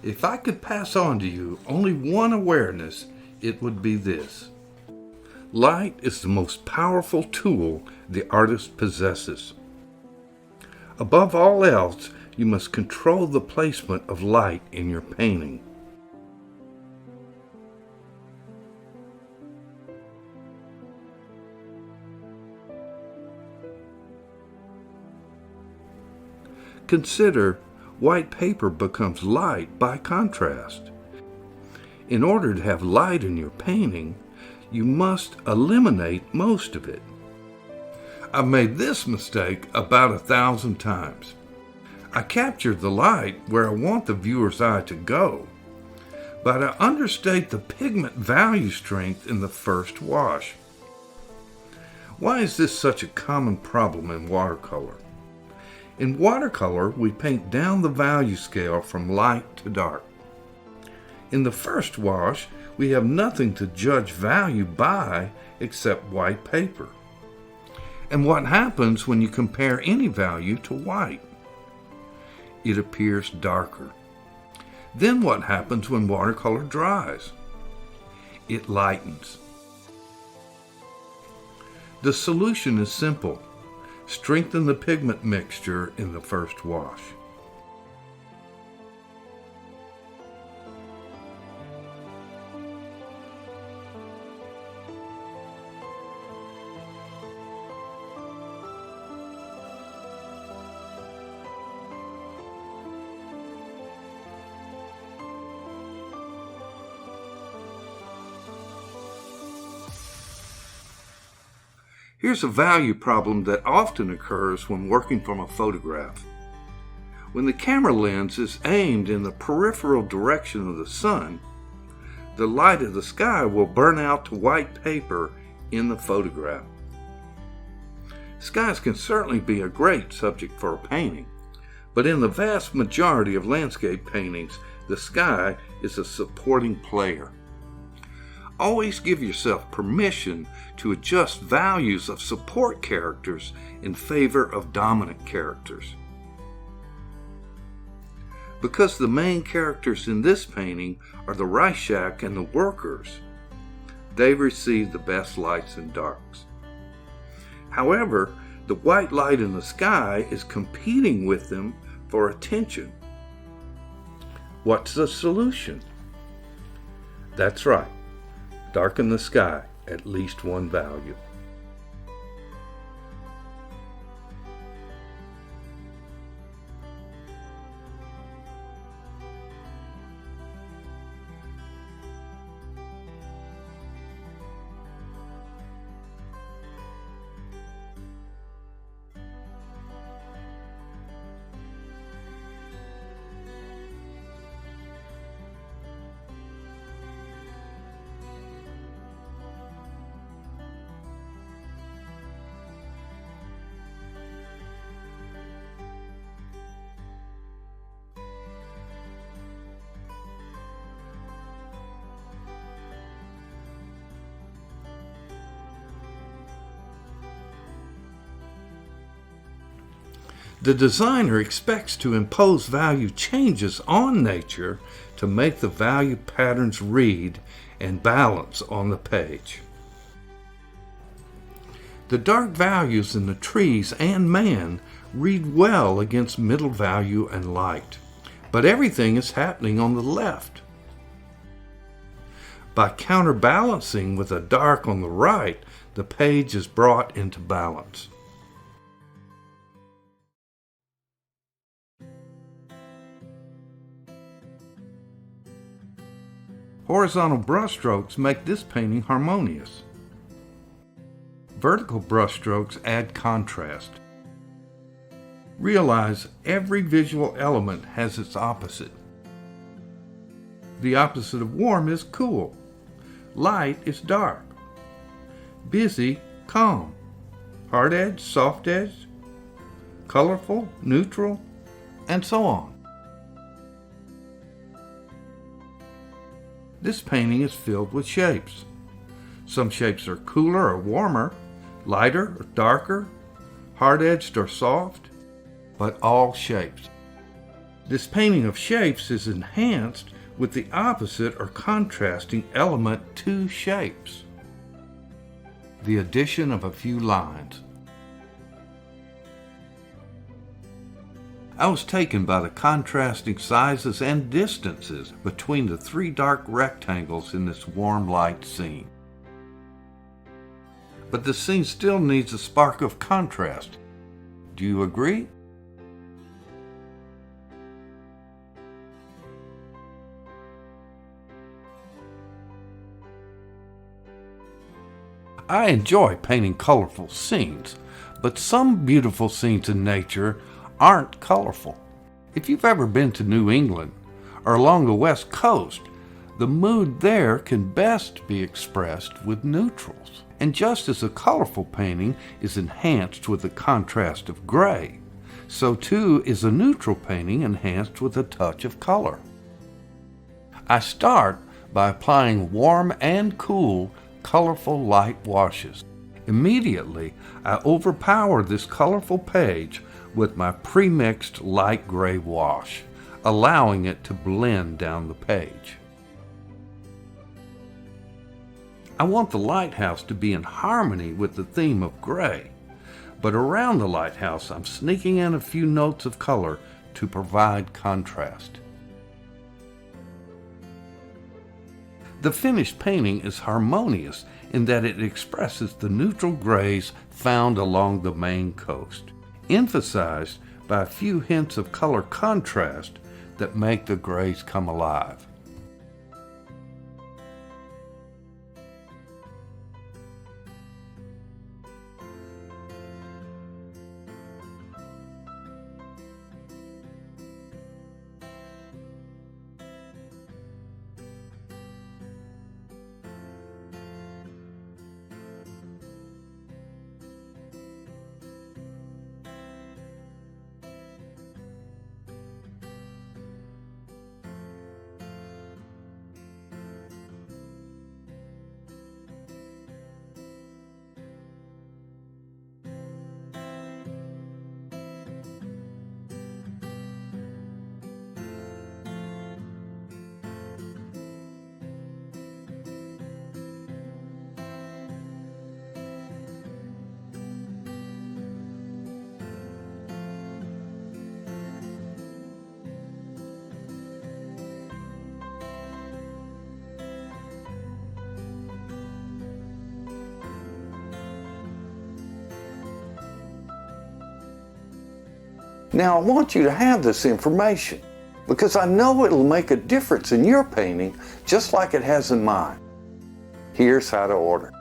If I could pass on to you only one awareness, it would be this. Light is the most powerful tool the artist possesses. Above all else, you must control the placement of light in your painting. Consider, white paper becomes light by contrast. In order to have light in your painting, you must eliminate most of it. I've made this mistake about 1,000 times. I captured the light where I want the viewer's eye to go, but I understate the pigment value strength in the first wash. Why is this such a common problem in watercolor? In watercolor, we paint down the value scale from light to dark. In the first wash, we have nothing to judge value by except white paper. And what happens when you compare any value to white? It appears darker. Then what happens when watercolor dries? It lightens. The solution is simple. Strengthen the pigment mixture in the first wash. Here's a value problem that often occurs when working from a photograph. When the camera lens is aimed in the peripheral direction of the sun, the light of the sky will burn out to white paper in the photograph. Skies can certainly be a great subject for a painting, but in the vast majority of landscape paintings, the sky is a supporting player. Always give yourself permission to adjust values of support characters in favor of dominant characters. Because the main characters in this painting are the rice shack and the workers, they receive the best lights and darks. However, the white light in the sky is competing with them for attention. What's the solution? That's right. Darken the sky at least one value. The designer expects to impose value changes on nature to make the value patterns read and balance on the page. The dark values in the trees and man read well against middle value and light, but everything is happening on the left. By counterbalancing with a dark on the right, the page is brought into balance. Horizontal brushstrokes make this painting harmonious. Vertical brushstrokes add contrast. Realize every visual element has its opposite. The opposite of warm is cool. Light is dark. Busy, calm. Hard edge, soft edge. Colorful, neutral, and so on. This painting is filled with shapes. Some shapes are cooler or warmer, lighter or darker, hard-edged or soft, but all shapes. This painting of shapes is enhanced with the opposite or contrasting element to shapes. The addition of a few lines. I was taken by the contrasting sizes and distances between the three dark rectangles in this warm light scene. But the scene still needs a spark of contrast. Do you agree? I enjoy painting colorful scenes, but some beautiful scenes in nature aren't colorful. If you've ever been to New England or along the West Coast, the mood there can best be expressed with neutrals. And just as a colorful painting is enhanced with the contrast of gray, so too is a neutral painting enhanced with a touch of color. I start by applying warm and cool, colorful light washes. Immediately, I overpower this colorful page with my pre-mixed light gray wash, allowing it to blend down the page. I want the lighthouse to be in harmony with the theme of gray, but around the lighthouse I'm sneaking in a few notes of color to provide contrast. The finished painting is harmonious in that it expresses the neutral grays found along the Maine coast, emphasized by a few hints of color contrast that make the grays come alive. Now I want you to have this information because I know it'll make a difference in your painting just like it has in mine. Here's how to order.